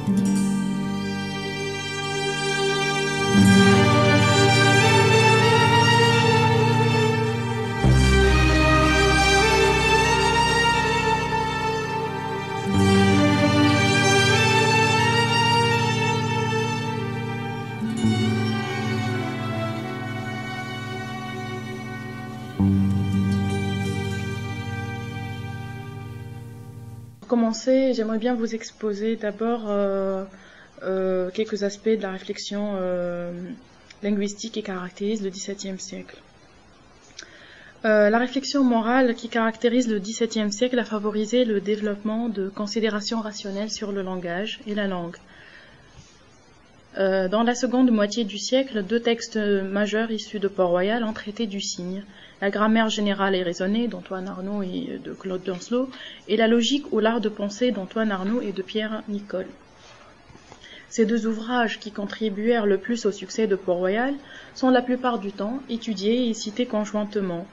Pour commencer, j'aimerais bien vous exposer d'abord quelques aspects de la réflexion linguistique qui caractérise le XVIIe siècle. La réflexion morale qui caractérise le XVIIe siècle a favorisé le développement de considérations rationnelles sur le langage et la langue. Dans la seconde moitié du siècle, deux textes majeurs issus de Port-Royal ont traité du signe, la grammaire générale et raisonnée d'Antoine Arnauld et de Claude Lancelot, et la logique ou l'art de penser d'Antoine Arnauld et de Pierre Nicole. Ces deux ouvrages qui contribuèrent le plus au succès de Port-Royal sont la plupart du temps étudiés et cités conjointement.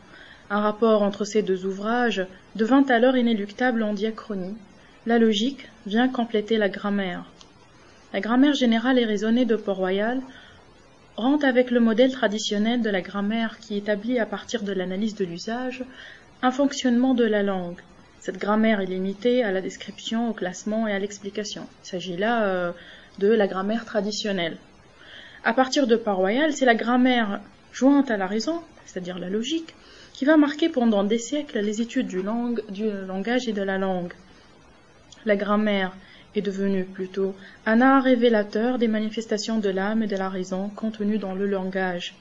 Un rapport entre ces deux ouvrages devint alors inéluctable en diachronie. La logique vient compléter la grammaire. La grammaire générale et raisonnée de Port-Royal rend avec le modèle traditionnel de la grammaire qui établit à partir de l'analyse de l'usage un fonctionnement de la langue. Cette grammaire est limitée à la description, au classement et à l'explication. Il s'agit là de la grammaire traditionnelle. À partir de Port-Royal, c'est la grammaire jointe à la raison, c'est-à-dire la logique, qui va marquer pendant des siècles les études du langage et de la langue. La grammaire est devenue plutôt un art révélateur des manifestations de l'âme et de la raison contenues dans le langage.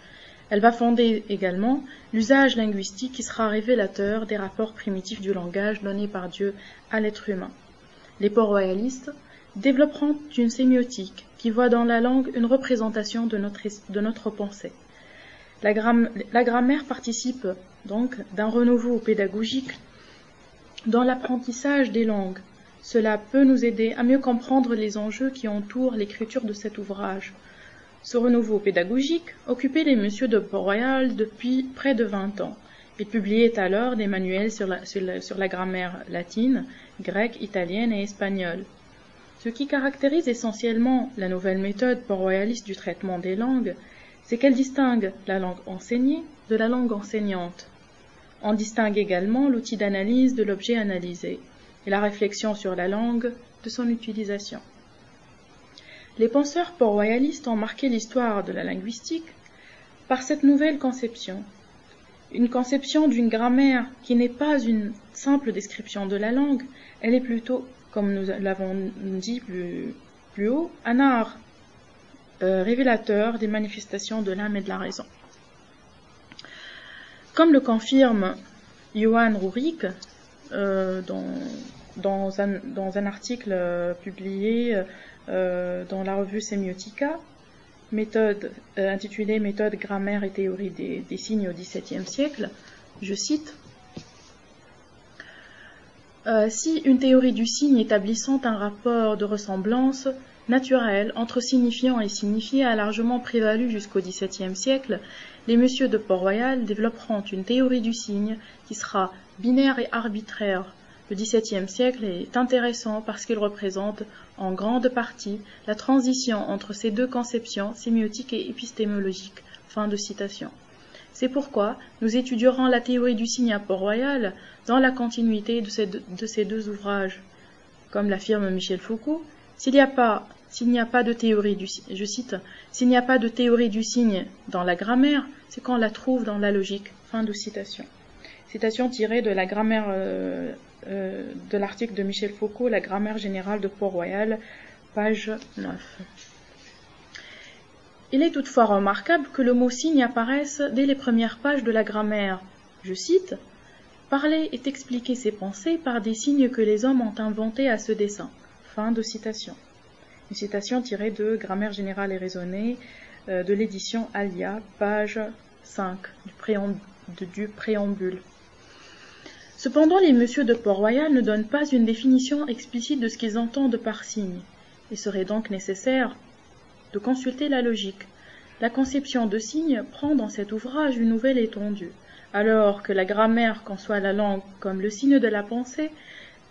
Elle va fonder également l'usage linguistique qui sera révélateur des rapports primitifs du langage donnés par Dieu à l'être humain. Les port-royalistes développeront une sémiotique qui voit dans la langue une représentation de notre pensée. La grammaire participe donc d'un renouveau pédagogique dans l'apprentissage des langues. Cela peut nous aider à mieux comprendre les enjeux qui entourent l'écriture de cet ouvrage. Ce renouveau pédagogique occupait les messieurs de Port-Royal depuis près de 20 ans. Ils publiaient alors des manuels sur la grammaire latine, grecque, italienne et espagnole. Ce qui caractérise essentiellement la nouvelle méthode port-royaliste du traitement des langues, c'est qu'elle distingue la langue enseignée de la langue enseignante. On distingue également l'outil d'analyse de l'objet analysé et la réflexion sur la langue de son utilisation. Les penseurs port-royalistes ont marqué l'histoire de la linguistique par cette nouvelle conception. Une conception d'une grammaire qui n'est pas une simple description de la langue, elle est plutôt, comme nous l'avons dit plus haut, un art révélateur des manifestations de l'âme et de la raison. Comme le confirme Johan Roerich dans un article publié dans la revue Semiotica, intitulée Méthode, grammaire et théorie des signes au XVIIe siècle, je cite: si une théorie du signe établissant un rapport de ressemblance naturelle entre signifiant et signifié a largement prévalu jusqu'au XVIIe siècle, les messieurs de Port-Royal développeront une théorie du signe qui sera binaire et arbitraire. Le XVIIe siècle est intéressant parce qu'il représente en grande partie la transition entre ces deux conceptions, sémiotique et épistémologique. Fin de citation. C'est pourquoi nous étudierons la théorie du signe à Port-Royal dans la continuité de ces deux ouvrages. Comme l'affirme Michel Foucault, s'il n'y a pas de théorie du signe, je cite, s'il n'y a pas de théorie du signe dans la grammaire, c'est qu'on la trouve dans la logique. Fin de citation. Citation tirée de la grammaire de l'article de Michel Foucault, La grammaire générale de Port-Royal, page 9. Il est toutefois remarquable que le mot signe apparaisse dès les premières pages de la grammaire. Je cite: « Parler est expliquer ses pensées par des signes que les hommes ont inventés à ce dessein. » Fin de citation. Une citation tirée de Grammaire générale et raisonnée de l'édition Alia, page 5 du préambule. Cependant, les messieurs de Port-Royal ne donnent pas une définition explicite de ce qu'ils entendent par signe. Il serait donc nécessaire de consulter la logique. La conception de signe prend dans cet ouvrage une nouvelle étendue. Alors que la grammaire conçoit la langue comme le signe de la pensée,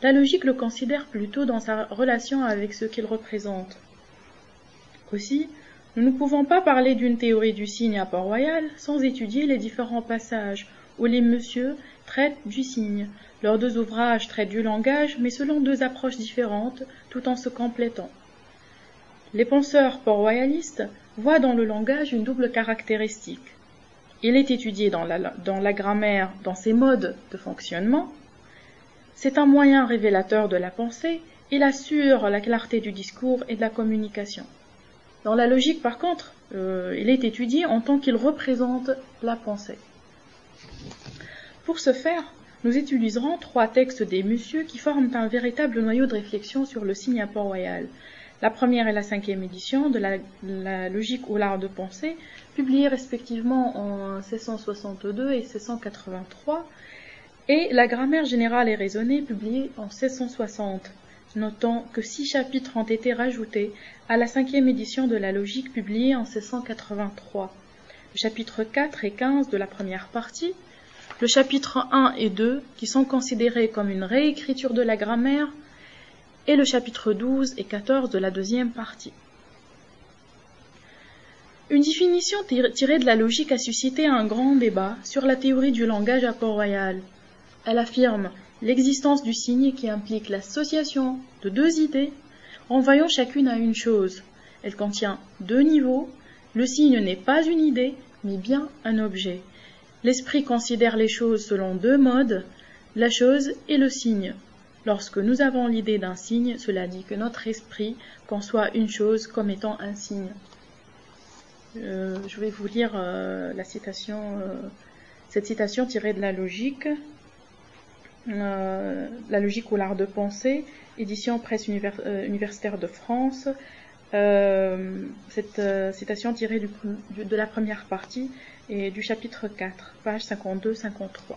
La logique le considère plutôt dans sa relation avec ce qu'il représente. Aussi, nous ne pouvons pas parler d'une théorie du signe à Port-Royal sans étudier les différents passages où les messieurs traitent du signe. Leurs deux ouvrages traitent du langage, mais selon deux approches différentes, tout en se complétant. Les penseurs port-royalistes voient dans le langage une double caractéristique. Il est étudié dans la grammaire, dans ses modes de fonctionnement. C'est un moyen révélateur de la pensée. Il assure la clarté du discours et de la communication. Dans la logique, par contre, il est étudié en tant qu'il représente la pensée. Pour ce faire, nous utiliserons trois textes des messieurs qui forment un véritable noyau de réflexion sur le signe à Port-Royal. La première et la cinquième édition de la logique ou l'art de penser, publiées respectivement en 1662 et 1683, et la grammaire générale et raisonnée, publiée en 1660. Notons que 6 chapitres ont été rajoutés à la cinquième édition de la logique publiée en 1683. Le chapitre 4 et 15 de la première partie, le chapitre 1 et 2 qui sont considérés comme une réécriture de la grammaire, et le chapitre 12 et 14 de la deuxième partie. Une définition tirée de la logique a suscité un grand débat sur la théorie du langage à Port-Royal. Elle affirme l'existence du signe qui implique l'association de deux idées, renvoyant chacune à une chose. Elle contient deux niveaux. Le signe n'est pas une idée, mais bien un objet. L'esprit considère les choses selon deux modes, la chose et le signe. Lorsque nous avons l'idée d'un signe, cela dit que notre esprit conçoit une chose comme étant un signe. Je vais vous lire cette citation tirée de la logique ou l'art de penser, édition Presse universitaire de France. Cette citation tirée de la première partie et du chapitre 4, page 52-53.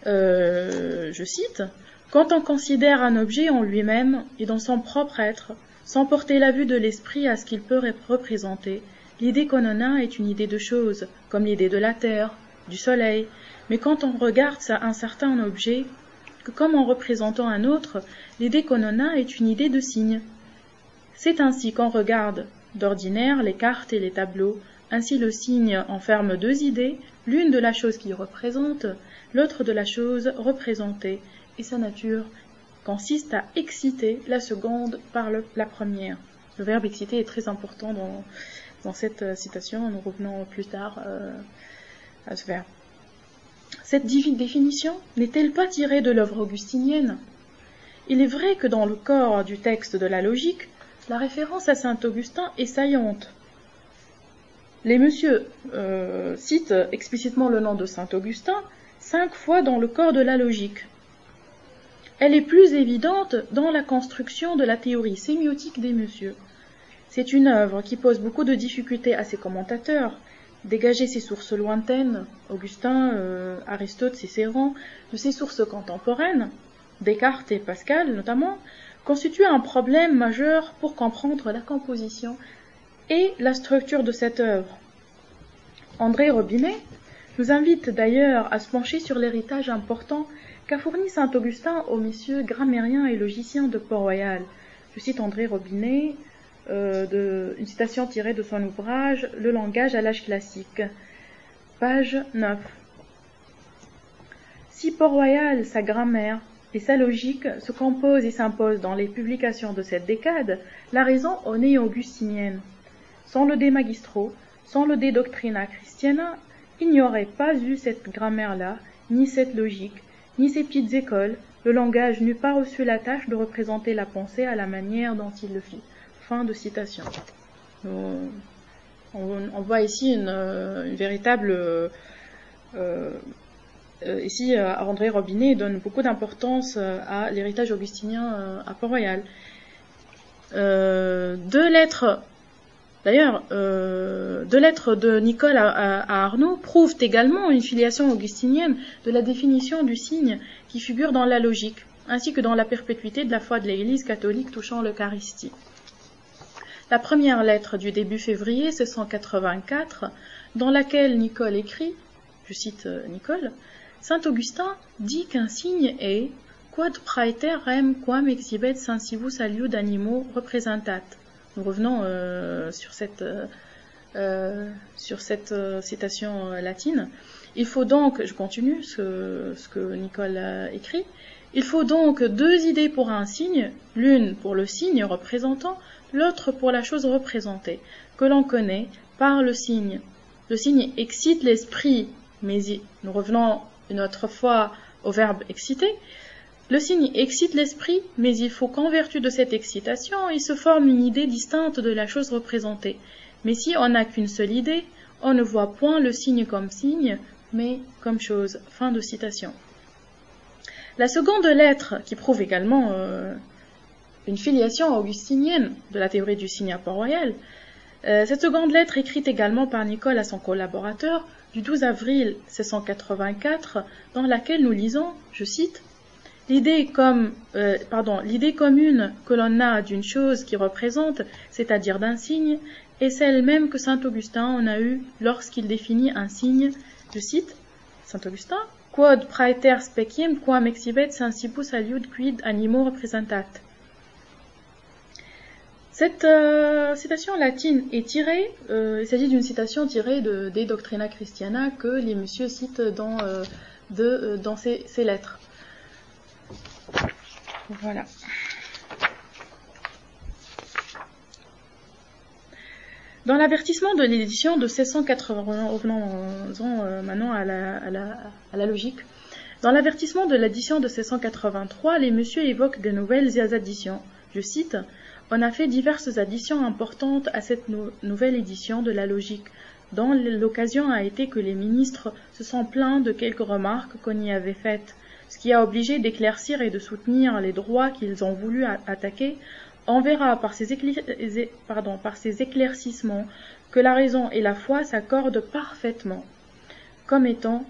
Je cite: « Quand on considère un objet en lui-même et dans son propre être, sans porter la vue de l'esprit à ce qu'il peut représenter, l'idée qu'on en a est une idée de chose, comme l'idée de la terre, du soleil, mais quand on regarde un certain objet, que comme en représentant un autre, l'idée qu'on en a est une idée de signe. C'est ainsi qu'on regarde, d'ordinaire, les cartes et les tableaux. Ainsi le signe enferme deux idées, l'une de la chose qu'il représente, l'autre de la chose représentée, et sa nature consiste à exciter la seconde par la première. » Le verbe exciter est très important dans cette citation, nous revenons plus tard à ce verbe. Cette définition n'est-elle pas tirée de l'œuvre augustinienne? Il est vrai que dans le corps du texte de la logique, la référence à saint Augustin est saillante. Les messieurs citent explicitement le nom de saint Augustin 5 fois dans le corps de la logique. Elle est plus évidente dans la construction de la théorie sémiotique des messieurs. C'est une œuvre qui pose beaucoup de difficultés à ses commentateurs. Dégager ses sources lointaines, Augustin, Aristote, Cicéron, de ses sources contemporaines, Descartes et Pascal notamment, constitue un problème majeur pour comprendre la composition et la structure de cette œuvre. André Robinet nous invite d'ailleurs à se pencher sur l'héritage important qu'a fourni saint Augustin aux messieurs grammairiens et logiciens de Port-Royal. Je cite André Robinet, une citation tirée de son ouvrage « Le langage à l'âge classique », page 9. Si Port-Royal, sa grammaire et sa logique se composent et s'imposent dans les publications de cette décade, la raison en est augustinienne. Sans le De Magistro, sans le De Doctrina Christiana, il n'y aurait pas eu cette grammaire-là, ni cette logique, ni ces petites écoles. Le langage n'eût pas reçu la tâche de représenter la pensée à la manière dont il le fit. » Fin de citation. On voit ici une véritable... ici, André Robinet donne beaucoup d'importance à l'héritage augustinien à Port-Royal. Deux lettres de Nicole à Arnaud prouvent également une filiation augustinienne de la définition du signe qui figure dans la logique, ainsi que dans la perpétuité de la foi de l'Église catholique touchant l'Eucharistie. La première lettre du début février 1684, dans laquelle Nicole écrit, je cite Nicole, « Saint Augustin dit qu'un signe est quod praeterem quam exhibet sensibus aliud animo representat. Nous revenons sur cette citation latine. Il faut donc, je continue ce que Nicole a écrit, il faut donc deux idées pour un signe, l'une pour le signe représentant, l'autre pour la chose représentée, que l'on connaît par le signe. Le signe excite l'esprit, mais nous revenons une autre fois au verbe exciter. Le signe excite l'esprit, mais il faut qu'en vertu de cette excitation, il se forme une idée distincte de la chose représentée. Mais si on n'a qu'une seule idée, on ne voit point le signe comme signe, mais comme chose. Fin de citation. La seconde lettre, qui prouve également une filiation augustinienne de la théorie du signe à Port-Royal, cette seconde lettre écrite également par Nicole à son collaborateur du 12 avril 1684, dans laquelle nous lisons, je cite, l'idée commune que l'on a d'une chose qui représente, c'est-à-dire d'un signe, est celle même que saint Augustin en a eue lorsqu'il définit un signe, je cite, saint Augustin, quod praeter speciem quam exhibet sensibus aliud quid animo representat. Cette citation latine est tirée, il s'agit d'une citation tirée De Doctrina Christiana que les messieurs citent dans ces lettres. Voilà. Dans l'avertissement de l'édition de 1680, revenons maintenant à la logique. Dans l'avertissement de l'édition de 1683, les messieurs évoquent de nouvelles additions. Je cite, « On a fait diverses additions importantes à cette nouvelle édition de la logique, dont l'occasion a été que les ministres se sont plaints de quelques remarques qu'on y avait faites, ce qui a obligé d'éclaircir et de soutenir les droits qu'ils ont voulu attaquer. On verra par ces éclaircissements que la raison et la foi s'accordent parfaitement, comme étant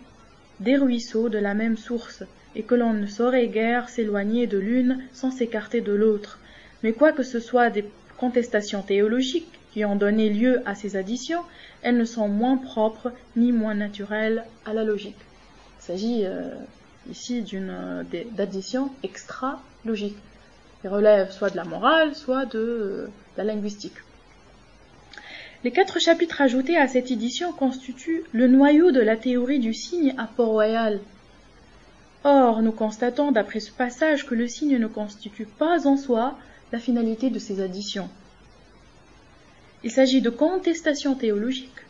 des ruisseaux de la même source, et que l'on ne saurait guère s'éloigner de l'une sans s'écarter de l'autre. Mais quoique ce soit des contestations théologiques qui ont donné lieu à ces additions, elles ne sont moins propres ni moins naturelles à la logique. Il s'agit ici d'additions extra-logiques, qui relèvent soit de la morale, soit de la linguistique. Les 4 chapitres ajoutés à cette édition constituent le noyau de la théorie du signe à Port-Royal. Or, nous constatons d'après ce passage que le signe ne constitue pas en soi la finalité de ces additions. Il s'agit de contestations théologiques.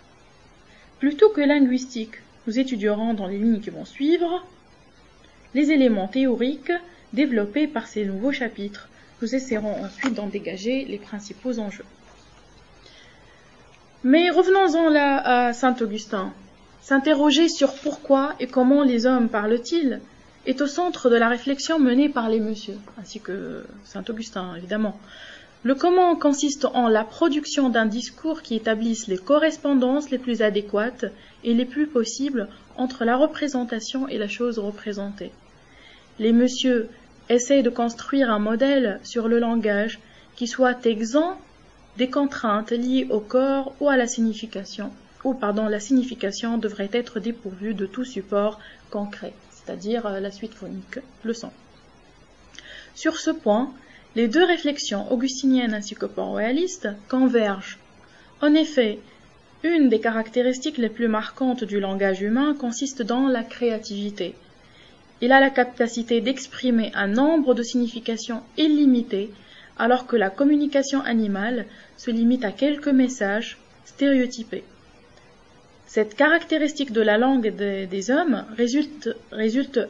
Plutôt que linguistiques, nous étudierons dans les lignes qui vont suivre les éléments théoriques développés par ces nouveaux chapitres. Nous essaierons ensuite d'en dégager les principaux enjeux. Mais revenons-en là à saint Augustin. S'interroger sur pourquoi et comment les hommes parlent-ils est au centre de la réflexion menée par les messieurs, ainsi que saint Augustin, évidemment. Le comment consiste en la production d'un discours qui établisse les correspondances les plus adéquates et les plus possibles entre la représentation et la chose représentée. Les messieurs essayent de construire un modèle sur le langage qui soit exempt des contraintes liées au corps ou à la signification, la signification devrait être dépourvue de tout support concret, c'est-à-dire la suite phonique, le son. Sur ce point, les deux réflexions augustiniennes ainsi que port-royalistes convergent. En effet, une des caractéristiques les plus marquantes du langage humain consiste dans la créativité. Il a la capacité d'exprimer un nombre de significations illimitées, alors que la communication animale se limite à quelques messages stéréotypés. Cette caractéristique de la langue des hommes résulte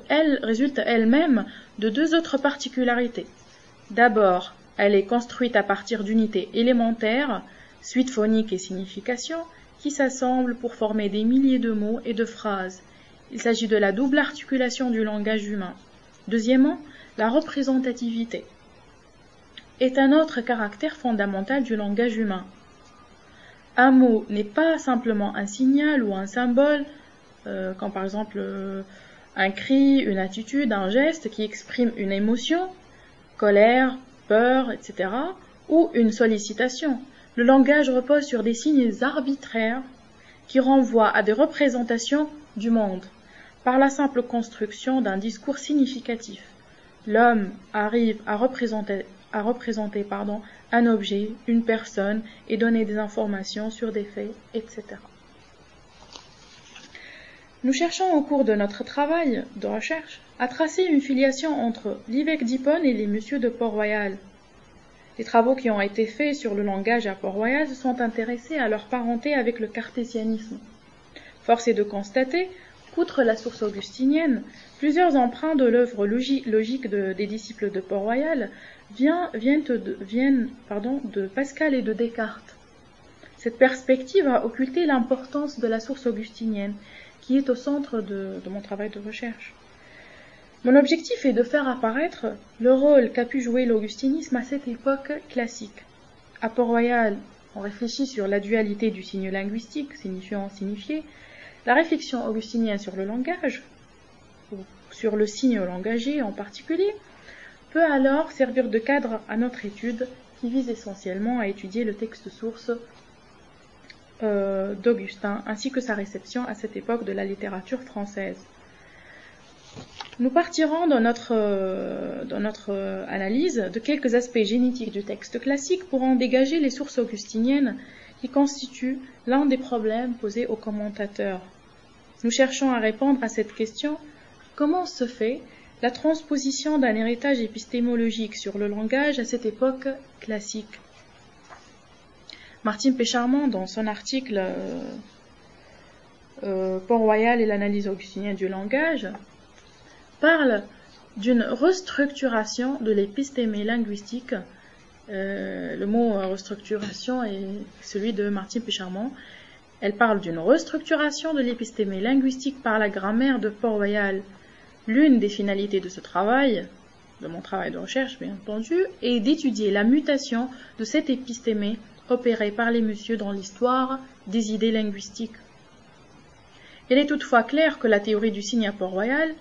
elle-même de deux autres particularités. D'abord, elle est construite à partir d'unités élémentaires, suite phonique et signification, qui s'assemblent pour former des milliers de mots et de phrases. Il s'agit de la double articulation du langage humain. Deuxièmement, la représentativité est un autre caractère fondamental du langage humain. Un mot n'est pas simplement un signal ou un symbole, quand par exemple un cri, une attitude, un geste qui exprime une émotion, colère, peur, etc., ou une sollicitation. Le langage repose sur des signes arbitraires qui renvoient à des représentations du monde, par la simple construction d'un discours significatif. l'homme arrive à représenter un objet, une personne, et donner des informations sur des faits, etc. Nous cherchons au cours de notre travail de recherche à tracer une filiation entre l'évêque d'Hippone et les messieurs de Port-Royal. Les travaux qui ont été faits sur le langage à Port-Royal se sont intéressés à leur parenté avec le cartésianisme. Force est de constater qu'outre la source augustinienne, plusieurs emprunts de l'œuvre logique des disciples de Port-Royal viennent de Pascal et de Descartes. Cette perspective a occulté l'importance de la source augustinienne, qui est au centre de mon travail de recherche. Mon objectif est de faire apparaître le rôle qu'a pu jouer l'augustinisme à cette époque classique. À Port-Royal, on réfléchit sur la dualité du signe linguistique, signifiant-signifié, la réflexion augustinienne sur le langage, ou sur le signe langagier en particulier, peut alors servir de cadre à notre étude qui vise essentiellement à étudier le texte source d'Augustin, ainsi que sa réception à cette époque de la littérature française. Nous partirons dans notre analyse de quelques aspects génétiques du texte classique pour en dégager les sources augustiniennes qui constituent l'un des problèmes posés aux commentateurs. Nous cherchons à répondre à cette question: comment se fait la transposition d'un héritage épistémologique sur le langage à cette époque classique? Martine Pécharmont, dans son article Port-Royal et l'analyse augustinienne du langage, parle d'une restructuration de l'épistémé linguistique. Le mot restructuration est celui de Martine Pécharmont. Elle parle d'une restructuration de l'épistémé linguistique par la grammaire de Port-Royal. L'une des finalités de ce travail, de mon travail de recherche bien entendu, est d'étudier la mutation de cet épistémé opérée par les messieurs dans l'histoire des idées linguistiques. Il est toutefois clair que la théorie du signe à Port-Royal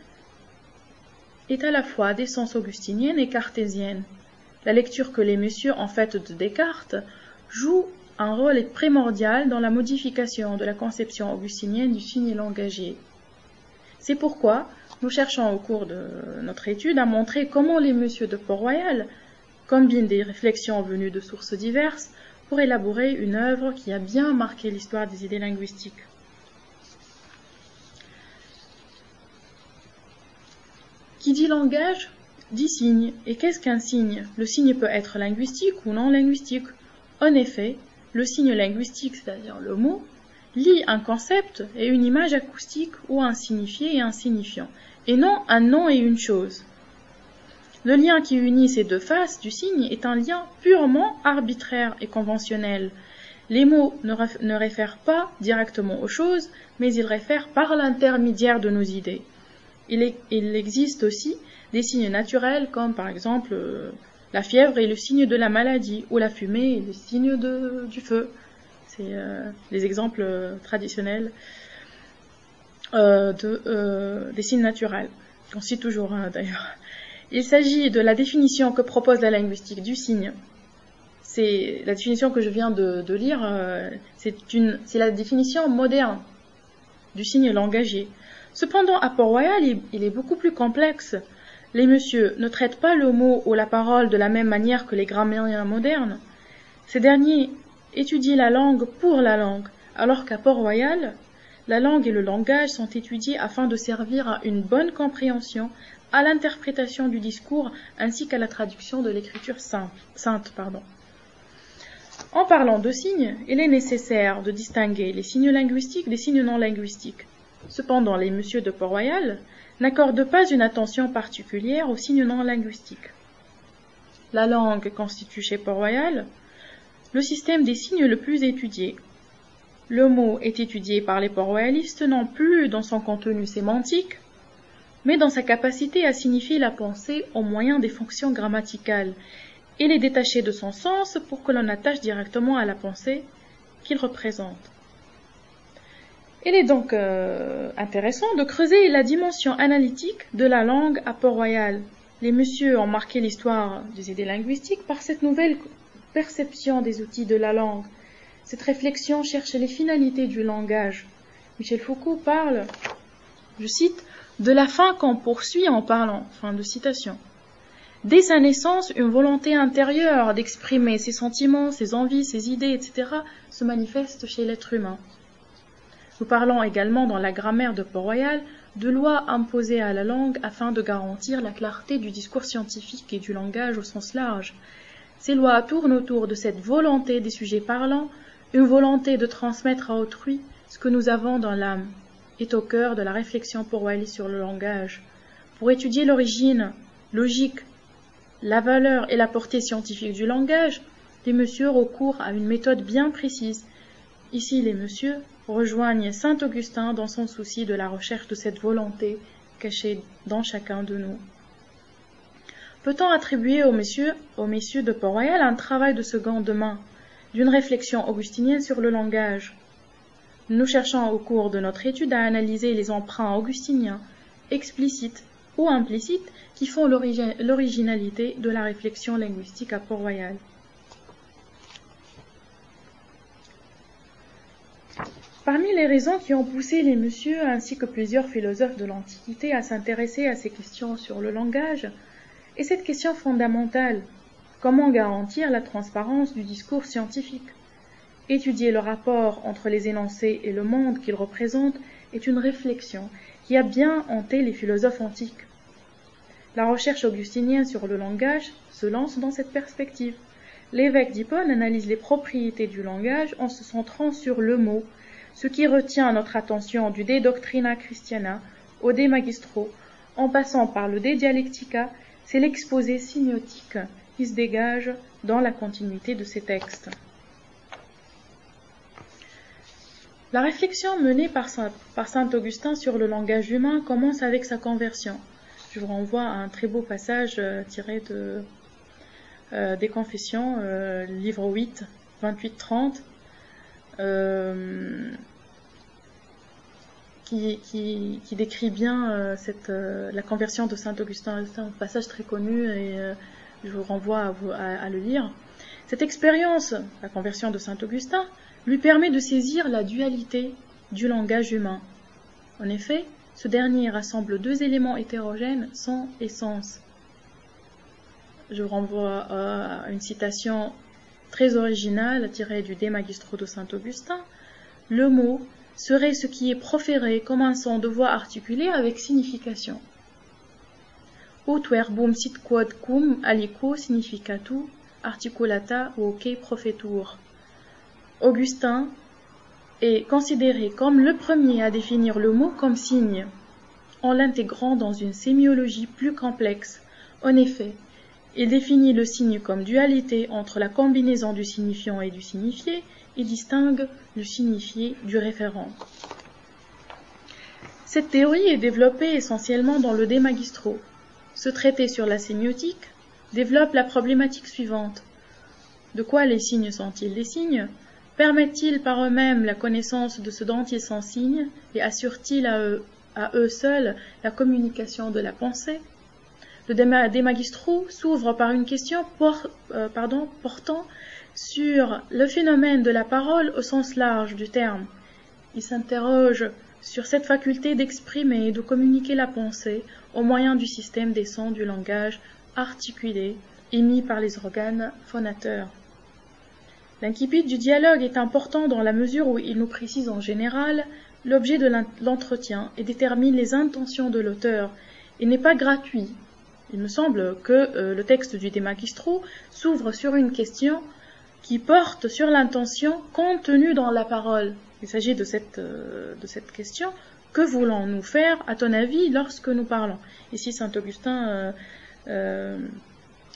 est à la fois d'essence augustinienne et cartésienne. La lecture que les messieurs en fait de Descartes joue un rôle primordial dans la modification de la conception augustinienne du signe langagier. C'est pourquoi nous cherchons au cours de notre étude à montrer comment les messieurs de Port-Royal combinent des réflexions venues de sources diverses pour élaborer une œuvre qui a bien marqué l'histoire des idées linguistiques. Qui dit langage, dit signe. Et qu'est-ce qu'un signe? Le signe peut être linguistique ou non linguistique. En effet, le signe linguistique, c'est-à-dire le mot, lie un concept et une image acoustique ou un signifié et un signifiant, et non un nom et une chose. Le lien qui unit ces deux faces du signe est un lien purement arbitraire et conventionnel. Les mots ne réfèrent pas directement aux choses, mais ils réfèrent par l'intermédiaire de nos idées. Il existe aussi des signes naturels comme par exemple la fièvre est le signe de la maladie ou la fumée est le signe du feu. C'est les exemples traditionnels des signes naturels, qu'on cite toujours d'ailleurs. Il s'agit de la définition que propose la linguistique du signe. C'est la définition que je viens de lire, c'est la définition moderne du signe langagier. Cependant, à Port-Royal, il est beaucoup plus complexe. Les messieurs ne traitent pas le mot ou la parole de la même manière que les grammairiens modernes. Ces derniers étudient la langue pour la langue, alors qu'à Port-Royal, la langue et le langage sont étudiés afin de servir à une bonne compréhension, à l'interprétation du discours ainsi qu'à la traduction de l'écriture sainte. En parlant de signes, il est nécessaire de distinguer les signes linguistiques des signes non linguistiques. Cependant, les messieurs de Port-Royal n'accordent pas une attention particulière aux signes non linguistiques. La langue constitue chez Port-Royal le système des signes le plus étudié. Le mot est étudié par les port-royalistes non plus dans son contenu sémantique, mais dans sa capacité à signifier la pensée au moyen des fonctions grammaticales, et les détacher de son sens pour que l'on attache directement à la pensée qu'il représente. Il est donc intéressant de creuser la dimension analytique de la langue à Port-Royal. Les messieurs ont marqué l'histoire des idées linguistiques par cette nouvelle perception des outils de la langue. Cette réflexion cherche les finalités du langage. Michel Foucault parle, je cite, de la fin qu'on poursuit en parlant. Fin de citation. dès sa naissance, une volonté intérieure d'exprimer ses sentiments, ses envies, ses idées, etc. se manifeste chez l'être humain. Nous parlons également dans la grammaire de Port-Royal de lois imposées à la langue afin de garantir la clarté du discours scientifique et du langage au sens large. Ces lois tournent autour de cette volonté des sujets parlants, une volonté de transmettre à autrui ce que nous avons dans l'âme, est au cœur de la réflexion port-royaliste sur le langage. Pour étudier l'origine, logique, la valeur et la portée scientifique du langage, les messieurs recourent à une méthode bien précise. Ici, les messieurs rejoignent Saint-Augustin dans son souci de la recherche de cette volonté cachée dans chacun de nous. Peut-on attribuer aux messieurs de Port-Royal un travail de seconde main, d'une réflexion augustinienne sur le langage? Nous cherchons au cours de notre étude à analyser les emprunts augustiniens, explicites ou implicites, qui font l'originalité de la réflexion linguistique à Port-Royal. Parmi les raisons qui ont poussé les messieurs ainsi que plusieurs philosophes de l'Antiquité à s'intéresser à ces questions sur le langage, est cette question fondamentale: comment garantir la transparence du discours scientifique? Étudier le rapport entre les énoncés et le monde qu'ils représentent est une réflexion qui a bien hanté les philosophes antiques. La recherche augustinienne sur le langage se lance dans cette perspective. L'évêque d'Hippone analyse les propriétés du langage en se centrant sur le mot, ce qui retient notre attention du De Doctrina Christiana au De Magistro, en passant par le De Dialectica. C'est l'exposé sémiotique qui se dégage dans la continuité de ces textes. La réflexion menée par saint Augustin sur le langage humain commence avec sa conversion. Je vous renvoie à un très beau passage tiré des Confessions, livre 8, 28-30, qui décrit bien la conversion de saint Augustin. C'est un passage très connu et je vous renvoie à le lire. Cette expérience, la conversion de saint Augustin, lui permet de saisir la dualité du langage humain. En effet, ce dernier rassemble deux éléments hétérogènes, son et sens. Je vous renvoie à une citation très originale tirée du De Magistro de saint Augustin. Le mot serait ce qui est proféré comme un son de voix articulé avec signification. Ut verbum sit quod cum aliquo significatu articulata voce profetur. Augustin est considéré comme le premier à définir le mot comme signe, en l'intégrant dans une sémiologie plus complexe. En effet, il définit le signe comme dualité entre la combinaison du signifiant et du signifié et distingue le signifié du référent. Cette théorie est développée essentiellement dans le De Magistro. Ce traité sur la sémiotique développe la problématique suivante. De quoi les signes sont-ils des signes? Permettent-ils par eux-mêmes la connaissance de ce dont ils sont signes et assurent-ils à eux seuls la communication de la pensée? Le De Magistro s'ouvre par une question portant sur le phénomène de la parole au sens large du terme. Il s'interroge sur cette faculté d'exprimer et de communiquer la pensée au moyen du système des sons du langage articulé émis par les organes phonateurs. L'incipit du dialogue est important dans la mesure où il nous précise en général l'objet de l'entretien et détermine les intentions de l'auteur. Il n'est pas gratuit. Il me semble que le texte du De Magistro s'ouvre sur une question qui porte sur l'intention contenue dans la parole. Il s'agit de cette question. Que voulons-nous faire, à ton avis, lorsque nous parlons? Ici, saint Augustin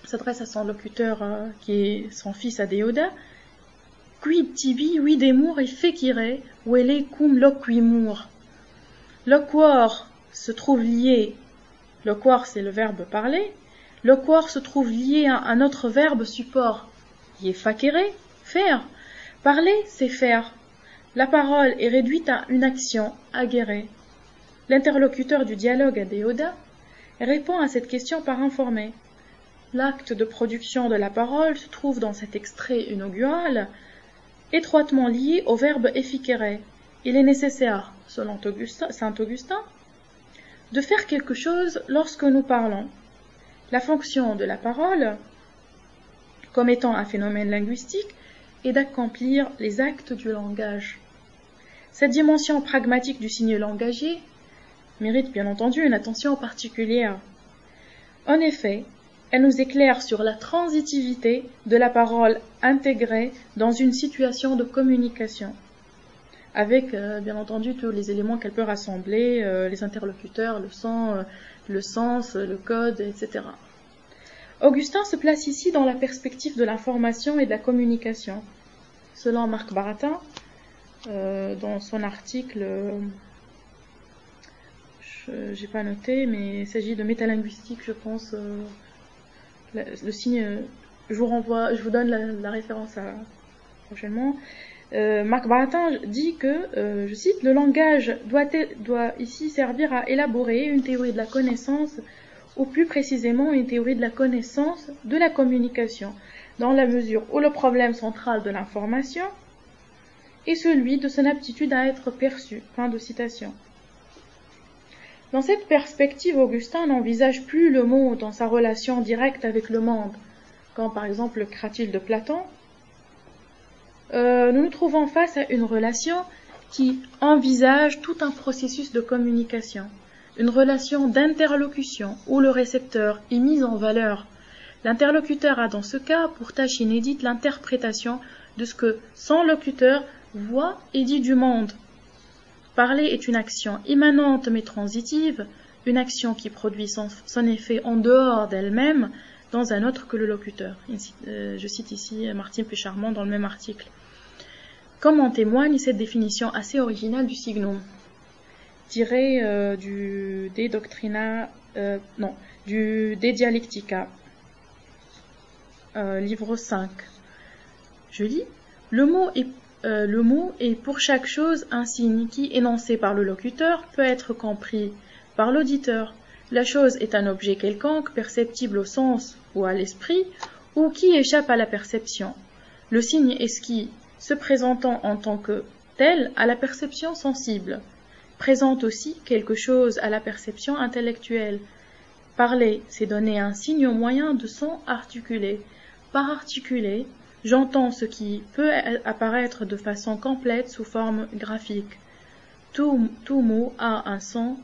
s'adresse à son locuteur qui est son fils Adéoda. Quid tibi videmur et fecire, velle cum loquimur. Loquor se trouve lié, loquor c'est le verbe parler, loquor se trouve lié à un autre verbe support, qui est facere, faire. Parler, c'est faire. La parole est réduite à une action, agere. L'interlocuteur du dialogue Adéoda répond à cette question par informer. L'acte de production de la parole se trouve dans cet extrait inaugural, étroitement lié au verbe efficere. Il est nécessaire, selon saint Augustin, de faire quelque chose lorsque nous parlons. La fonction de la parole, comme étant un phénomène linguistique, est d'accomplir les actes du langage. Cette dimension pragmatique du signe langagier mérite bien entendu une attention particulière. En effet, elle nous éclaire sur la transitivité de la parole intégrée dans une situation de communication, avec bien entendu tous les éléments qu'elle peut rassembler, les interlocuteurs, le son, le sens, le code, etc. Augustin se place ici dans la perspective de l'information et de la communication. Selon Marc Baratin, dans son article, j'ai pas noté, mais il s'agit de métalinguistique, je pense. Le signe, je vous donne la référence prochainement. Marc Baratin dit que, je cite, le langage doit ici servir à élaborer une théorie de la connaissance, ou plus précisément une théorie de la connaissance de la communication, dans la mesure où le problème central de l'information est celui de son aptitude à être perçu. Fin de citation. Dans cette perspective, Augustin n'envisage plus le mot dans sa relation directe avec le monde, comme par exemple le cratyle de Platon. Nous nous trouvons face à une relation qui envisage tout un processus de communication, une relation d'interlocution où le récepteur est mis en valeur. L'interlocuteur a dans ce cas pour tâche inédite l'interprétation de ce que son locuteur voit et dit du monde. Parler est une action immanente mais transitive, une action qui produit son effet en dehors d'elle-même dans un autre que le locuteur. Je cite ici Martine Pécharmont dans le même article. Comme en témoigne cette définition assez originale du signum, tirée du De Dialectica, livre 5. Je lis. Le mot est pour chaque chose un signe qui, énoncé par le locuteur, peut être compris par l'auditeur. La chose est un objet quelconque, perceptible au sens ou à l'esprit, ou qui échappe à la perception. Le signe est ce qui, se présentant en tant que tel à la perception sensible, présente aussi quelque chose à la perception intellectuelle. Parler, c'est donner un signe au moyen de son articulé. Par articulé, j'entends ce qui peut apparaître de façon complète sous forme graphique. Tout mot a un son,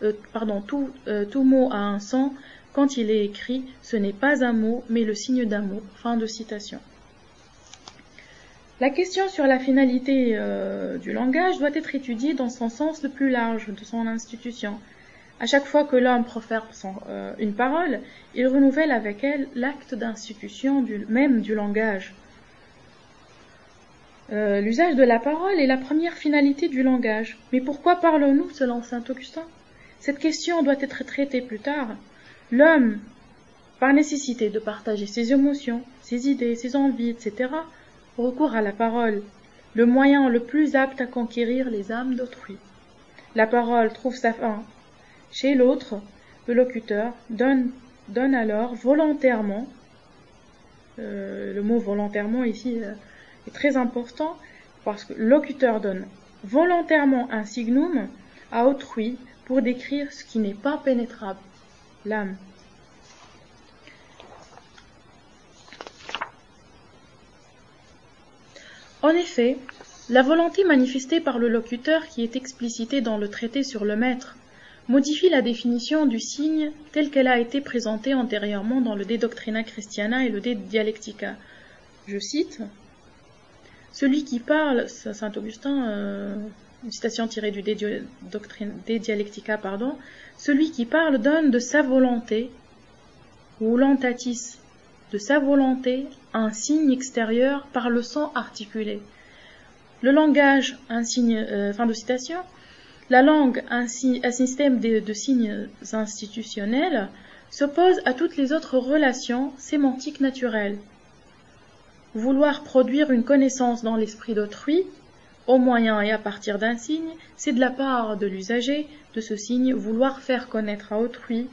tout mot a un son. Quand il est écrit, ce n'est pas un mot, mais le signe d'un mot. Fin de citation. La question sur la finalité du langage doit être étudiée dans son sens le plus large de son institution. À chaque fois que l'homme profère une parole, il renouvelle avec elle l'acte d'institution même du langage. L'usage de la parole est la première finalité du langage. Mais pourquoi parlons-nous selon saint Augustin? Cette question doit être traitée plus tard. L'homme, par nécessité de partager ses émotions, ses idées, ses envies, etc., recourt à la parole, le moyen le plus apte à conquérir les âmes d'autrui. La parole trouve sa fin chez l'autre, le locuteur donne alors volontairement, le mot volontairement ici est très important, parce que le locuteur donne volontairement un signum à autrui pour décrire ce qui n'est pas pénétrable, l'âme. En effet, la volonté manifestée par le locuteur qui est explicitée dans le traité sur le maître modifie la définition du signe telle qu'elle a été présentée antérieurement dans le De Doctrina Christiana et le De Dialectica. Je cite, « Celui qui parle, saint Augustin, une citation tirée du De Dialectica, celui qui parle donne de sa volonté, ou voluntatis, de sa volonté, un signe extérieur par le son articulé. Le langage, un signe, fin de citation, la langue, un système de signes institutionnels, s'oppose à toutes les autres relations sémantiques naturelles. Vouloir produire une connaissance dans l'esprit d'autrui, au moyen et à partir d'un signe, c'est de la part de l'usager de ce signe vouloir faire connaître à autrui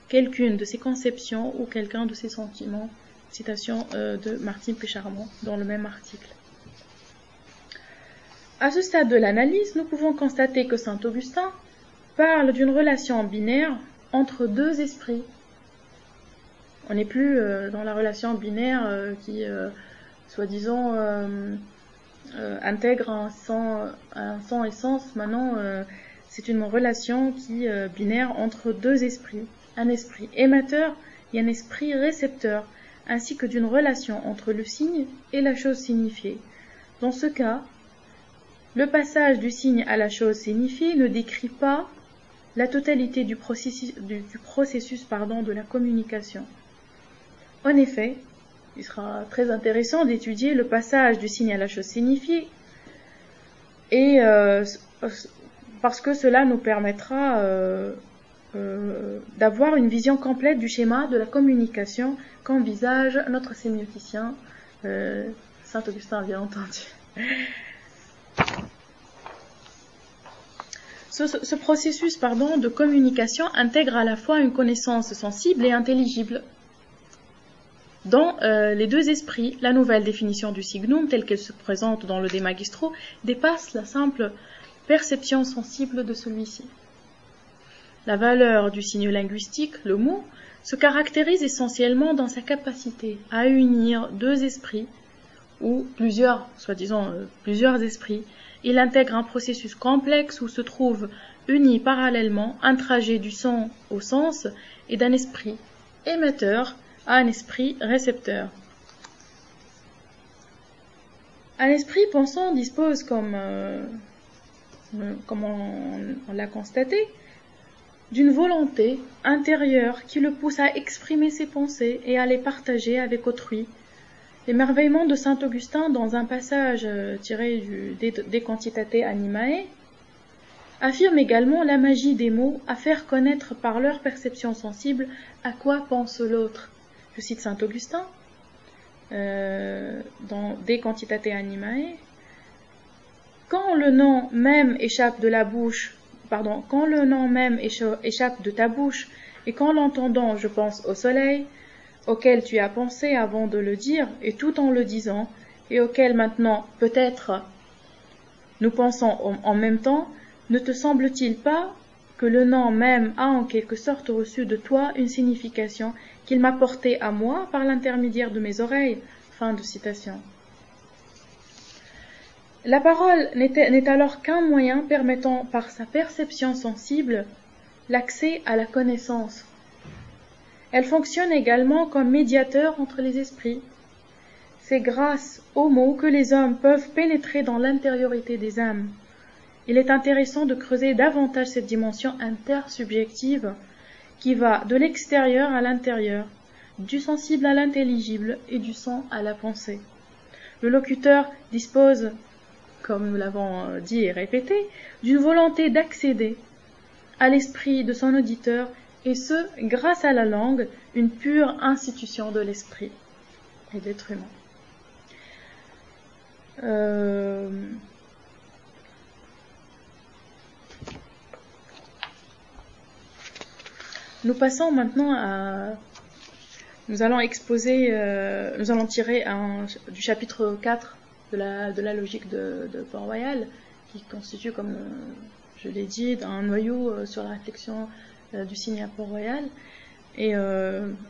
quelqu'une de ses conceptions ou quelqu'un de ses sentiments. Citation de Martine Pécharmont dans le même article. À ce stade de l'analyse, nous pouvons constater que saint Augustin parle d'une relation binaire entre deux esprits. On n'est plus dans la relation binaire qui, soi-disant, intègre un sang et sens. Maintenant, c'est une relation qui binaire entre deux esprits. Un esprit émetteur et un esprit récepteur, ainsi que d'une relation entre le signe et la chose signifiée. Dans ce cas, le passage du signe à la chose signifiée ne décrit pas la totalité du processus de la communication. En effet, il sera très intéressant d'étudier le passage du signe à la chose signifiée, et parce que cela nous permettra d'avoir une vision complète du schéma de la communication qu'envisage notre sémioticien, Saint-Augustin, bien entendu. Ce processus de communication intègre à la fois une connaissance sensible et intelligible. Dans les deux esprits, la nouvelle définition du signum, telle qu'elle se présente dans le De Magistro, dépasse la simple perception sensible de celui-ci. La valeur du signe linguistique, le mot, se caractérise essentiellement dans sa capacité à unir deux esprits, ou plusieurs esprits. Il intègre un processus complexe où se trouve uni parallèlement un trajet du son au sens et d'un esprit émetteur à un esprit récepteur. Un esprit pensant dispose, comme on l'a constaté, d'une volonté intérieure qui le pousse à exprimer ses pensées et à les partager avec autrui. L'émerveillement de saint Augustin dans un passage tiré du De Quantitate Animae affirme également la magie des mots à faire connaître par leur perception sensible à quoi pense l'autre. Je cite saint Augustin dans De Quantitate Animae. Quand le nom même échappe de ta bouche, et qu'en l'entendant je pense au soleil, auquel tu as pensé avant de le dire, et tout en le disant, et auquel maintenant, peut-être, nous pensons en même temps, ne te semble-t-il pas que le nom même a en quelque sorte reçu de toi une signification qu'il m'a portée à moi par l'intermédiaire de mes oreilles? Fin de citation. La parole n'est alors qu'un moyen permettant par sa perception sensible l'accès à la connaissance. Elle fonctionne également comme médiateur entre les esprits. C'est grâce aux mots que les hommes peuvent pénétrer dans l'intériorité des âmes. Il est intéressant de creuser davantage cette dimension intersubjective qui va de l'extérieur à l'intérieur, du sensible à l'intelligible et du son à la pensée. Le locuteur dispose, comme nous l'avons dit et répété, d'une volonté d'accéder à l'esprit de son auditeur, et ce, grâce à la langue, une pure institution de l'esprit et de l'être humain. Nous passons maintenant à... Nous allons tirer du chapitre 4 de la logique de Port-Royal, qui constitue, comme je l'ai dit, un noyau sur la réflexion du signe à Port-Royal, et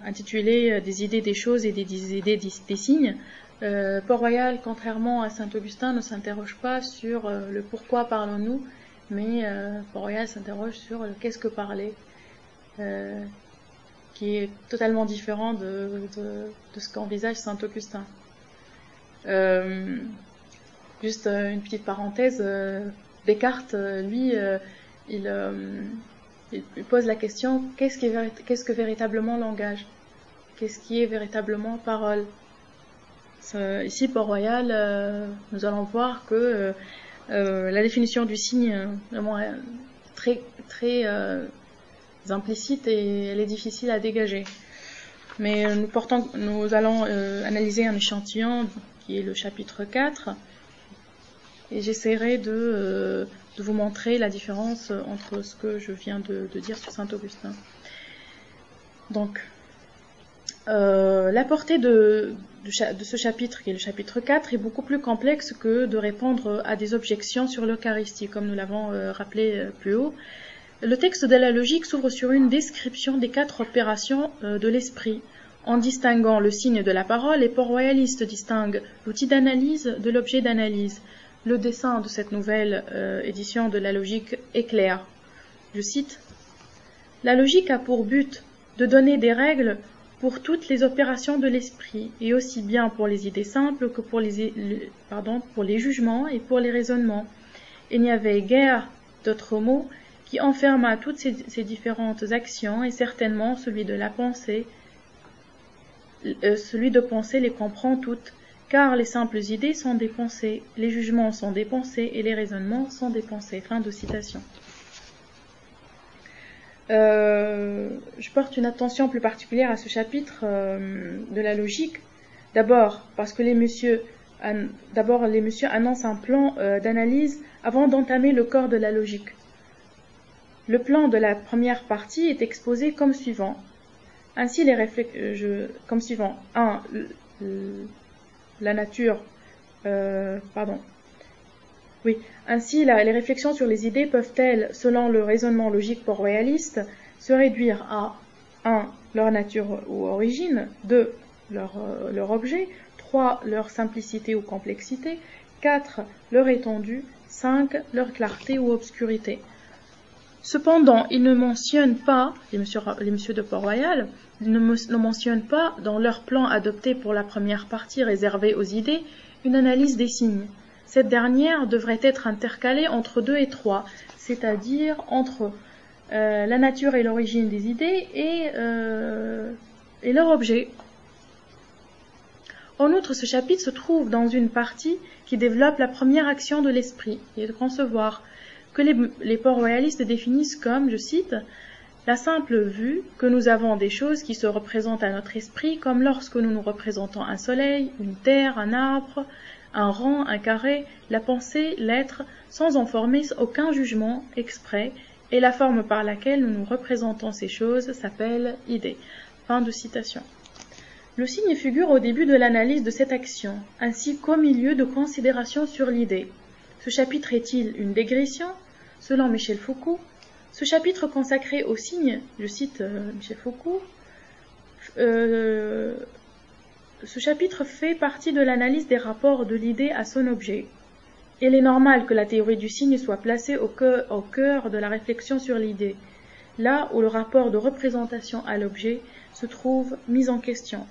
intitulé Des idées des choses et des idées des signes. Port-Royal, contrairement à Saint-Augustin, ne s'interroge pas sur le pourquoi parlons-nous, mais Port-Royal s'interroge sur le qu'est-ce que parler, qui est totalement différent de ce qu'envisage Saint-Augustin. Juste une petite parenthèse, Descartes, lui, il pose la question, qu'est-ce que véritablement langage? Qu'est-ce qui est véritablement parole? Ici, Port-Royal, nous allons voir que la définition du signe vraiment très implicite et elle est difficile à dégager. Mais nous allons analyser un échantillon qui est le chapitre 4, et j'essaierai de vous montrer la différence entre ce que je viens de dire sur Saint-Augustin. Donc, la portée de ce chapitre, qui est le chapitre 4, est beaucoup plus complexe que de répondre à des objections sur l'Eucharistie, comme nous l'avons rappelé plus haut. Le texte de la logique s'ouvre sur une description des 4 opérations de l'esprit, En distinguant le signe de la parole, les port-royalistes distinguent l'outil d'analyse de l'objet d'analyse. Le dessin de cette nouvelle édition de la logique est clair. Je cite, « La logique a pour but de donner des règles pour toutes les opérations de l'esprit, et aussi bien pour les idées simples que pour les jugements et pour les raisonnements. Il n'y avait guère d'autre mot qui enferma toutes ces différentes actions, et certainement celui de penser les comprend toutes, car les simples idées sont des pensées, les jugements sont des pensées, et les raisonnements sont des pensées. » Fin de citation. Je porte une attention plus particulière à ce chapitre de la logique. D'abord, parce que les messieurs annoncent un plan d'analyse avant d'entamer le corps de la logique. Le plan de la première partie est exposé comme suivant. Ainsi, comme suivant. 1. La nature. Ainsi, les réflexions sur les idées peuvent-elles, selon le raisonnement logique port-royaliste, se réduire à 1. Leur nature ou origine, 2. Leur objet, 3. Leur simplicité ou complexité, 4. Leur étendue, 5. Leur clarté ou obscurité. Cependant, ils ne mentionnent pas, les messieurs de Port-Royal, ne mentionnent pas dans leur plan adopté pour la première partie réservée aux idées, une analyse des signes. Cette dernière devrait être intercalée entre 2 et 3, c'est-à-dire entre la nature et l'origine des idées et leur objet. En outre, ce chapitre se trouve dans une partie qui développe la première action de l'esprit, qui est de concevoir, que les port-royalistes définissent comme, je cite, « la simple vue que nous avons des choses qui se représentent à notre esprit, comme lorsque nous nous représentons un soleil, une terre, un arbre, un rang, un carré, la pensée, l'être, sans en former aucun jugement exprès, et la forme par laquelle nous nous représentons ces choses s'appelle idée. » Fin de citation. Le signe figure au début de l'analyse de cette action, ainsi qu'au milieu de considérations sur l'idée. Ce chapitre est-il une dégression? Selon Michel Foucault, ce chapitre consacré au signe, je cite Michel Foucault, ce chapitre fait partie de l'analyse des rapports de l'idée à son objet. Il est normal que la théorie du signe soit placée au cœur de la réflexion sur l'idée, là où le rapport de représentation à l'objet se trouve mis en question.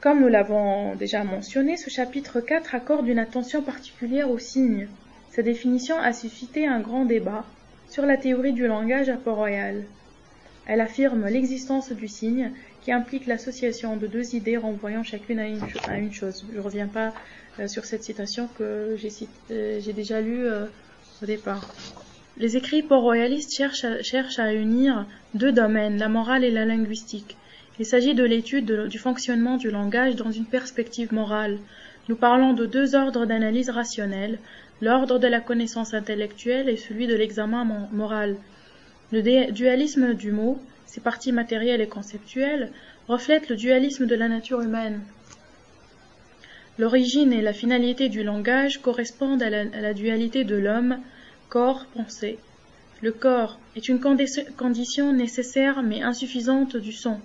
Comme nous l'avons déjà mentionné, ce chapitre 4 accorde une attention particulière aux signes. Sa définition a suscité un grand débat sur la théorie du langage à Port-Royal. Elle affirme l'existence du signe, qui implique l'association de deux idées renvoyant chacune à une chose. Je ne reviens pas sur cette citation que j'ai déjà lue au départ. Les écrits port-royalistes cherchent à unir deux domaines, la morale et la linguistique. Il s'agit de l'étude du fonctionnement du langage dans une perspective morale. Nous parlons de deux ordres d'analyse rationnelle, l'ordre de la connaissance intellectuelle et celui de l'examen moral. Le dualisme du mot, ses parties matérielles et conceptuelles, reflète le dualisme de la nature humaine. L'origine et la finalité du langage correspondent à la dualité de l'homme, corps-pensée. Le corps est une condition nécessaire mais insuffisante du sens.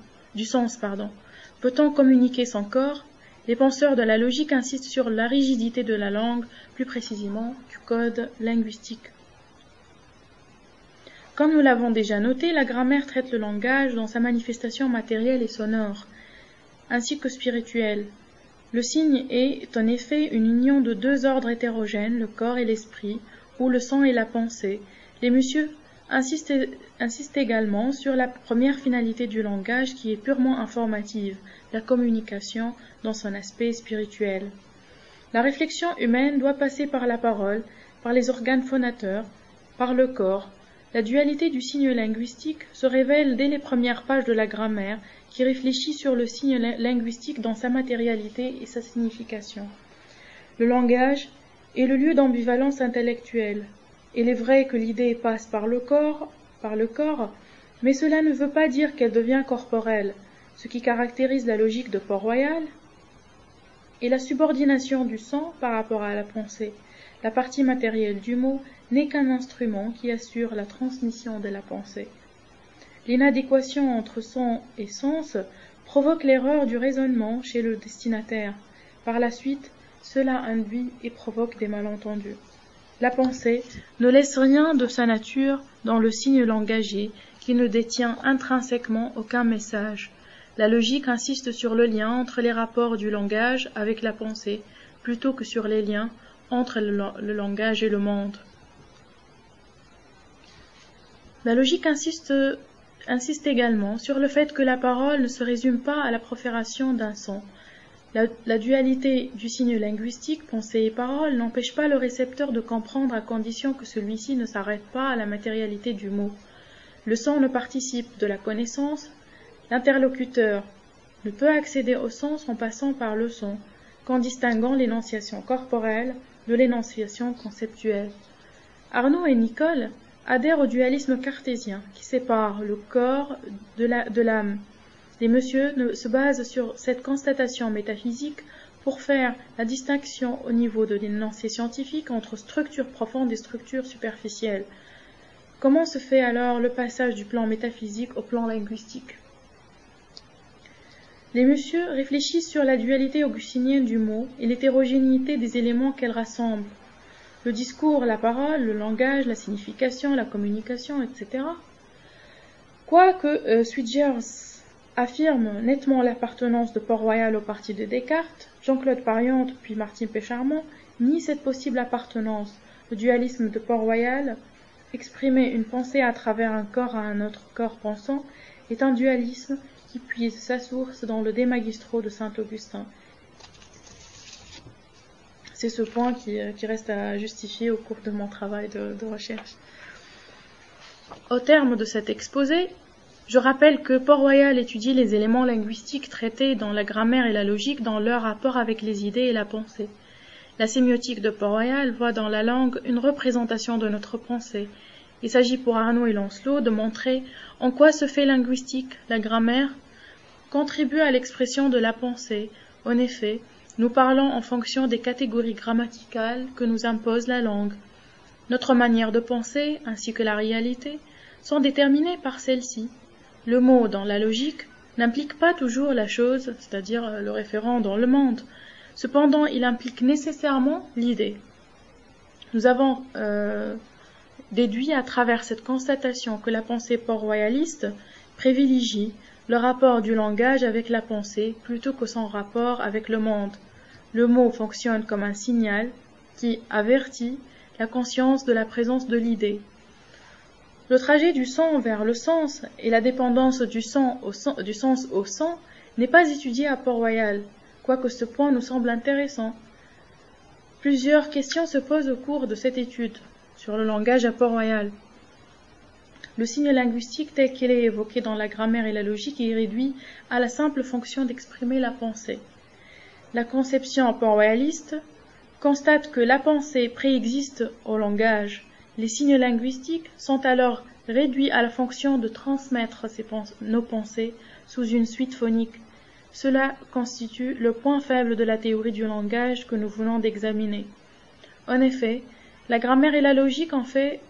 Peut-on communiquer sans corps? Les penseurs de la logique insistent sur la rigidité de la langue, plus précisément du code linguistique. Comme nous l'avons déjà noté, la grammaire traite le langage dans sa manifestation matérielle et sonore, ainsi que spirituelle. Le signe est en effet une union de deux ordres hétérogènes, le corps et l'esprit, ou le sang et la pensée. Les messieurs insistent également sur la première finalité du langage qui est purement informative, la communication dans son aspect spirituel. La réflexion humaine doit passer par la parole, par les organes phonateurs, par le corps. La dualité du signe linguistique se révèle dès les premières pages de la grammaire qui réfléchit sur le signe linguistique dans sa matérialité et sa signification. Le langage est le lieu d'ambivalence intellectuelle. Il est vrai que l'idée passe par le corps, mais cela ne veut pas dire qu'elle devient corporelle. Ce qui caractérise la logique de Port-Royal est la subordination du sang par rapport à la pensée. La partie matérielle du mot n'est qu'un instrument qui assure la transmission de la pensée. L'inadéquation entre son et sens provoque l'erreur du raisonnement chez le destinataire. Par la suite, cela induit et provoque des malentendus. La pensée ne laisse rien de sa nature dans le signe langagier qui ne détient intrinsèquement aucun message. La logique insiste sur le lien entre les rapports du langage avec la pensée, plutôt que sur les liens entre le langage et le monde. La logique insiste également sur le fait que la parole ne se résume pas à la profération d'un son. La dualité du signe linguistique, pensée et parole, n'empêche pas le récepteur de comprendre à condition que celui-ci ne s'arrête pas à la matérialité du mot. Le son ne participe de la connaissance. L'interlocuteur ne peut accéder au sens en passant par le son, qu'en distinguant l'énonciation corporelle de l'énonciation conceptuelle. Arnaud et Nicole adhèrent au dualisme cartésien qui sépare le corps de l'âme. Les messieurs se basent sur cette constatation métaphysique pour faire la distinction au niveau de l'énoncé scientifique entre structures profondes et structures superficielles. Comment se fait alors le passage du plan métaphysique au plan linguistique? Les messieurs réfléchissent sur la dualité augustinienne du mot et l'hétérogénéité des éléments qu'elle rassemble. Le discours, la parole, le langage, la signification, la communication, etc. Quoique Suigers affirme nettement l'appartenance de Port-Royal au parti de Descartes, Jean-Claude Pariante puis Martin Pécharmont nie cette possible appartenance. Le dualisme de Port-Royal, exprimer une pensée à travers un corps à un autre corps pensant, est un dualisme qui puise sa source dans le De Magistro de Saint-Augustin. C'est ce point qui reste à justifier au cours de mon travail de recherche. Au terme de cet exposé, je rappelle que Port-Royal étudie les éléments linguistiques traités dans la grammaire et la logique dans leur rapport avec les idées et la pensée. La sémiotique de Port-Royal voit dans la langue une représentation de notre pensée. Il s'agit pour Arnaud et Lancelot de montrer en quoi ce fait linguistique, la grammaire, contribue à l'expression de la pensée. En effet, nous parlons en fonction des catégories grammaticales que nous impose la langue. Notre manière de penser, ainsi que la réalité, sont déterminées par celle-ci. Le mot dans la logique n'implique pas toujours la chose, c'est-à-dire le référent dans le monde. Cependant, il implique nécessairement l'idée. Nous avons déduit à travers cette constatation que la pensée port-royaliste privilégie le rapport du langage avec la pensée plutôt que son rapport avec le monde. Le mot fonctionne comme un signal qui avertit la conscience de la présence de l'idée. Le trajet du son vers le sens et la dépendance du sens au son n'est pas étudié à Port-Royal, quoique ce point nous semble intéressant. Plusieurs questions se posent au cours de cette étude sur le langage à Port-Royal. Le signe linguistique tel qu'il est évoqué dans la grammaire et la logique est réduit à la simple fonction d'exprimer la pensée. La conception port-royaliste constate que la pensée préexiste au langage. Les signes linguistiques sont alors réduits à la fonction de transmettre nos pensées sous une suite phonique. Cela constitue le point faible de la théorie du langage que nous venons d'examiner. En effet, la grammaire et la logique en fait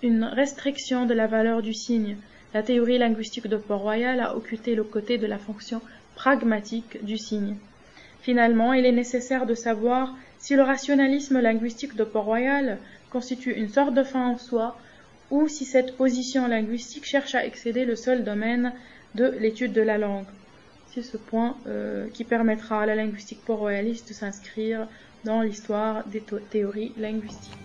une restriction de la valeur du signe. La théorie linguistique de Port-Royal a occulté le côté de la fonction pragmatique du signe. Finalement, il est nécessaire de savoir si le rationalisme linguistique de Port-Royal constitue une sorte de fin en soi, ou si cette position linguistique cherche à excéder le seul domaine de l'étude de la langue. C'est ce point qui permettra à la linguistique port-royaliste de s'inscrire dans l'histoire des théories linguistiques.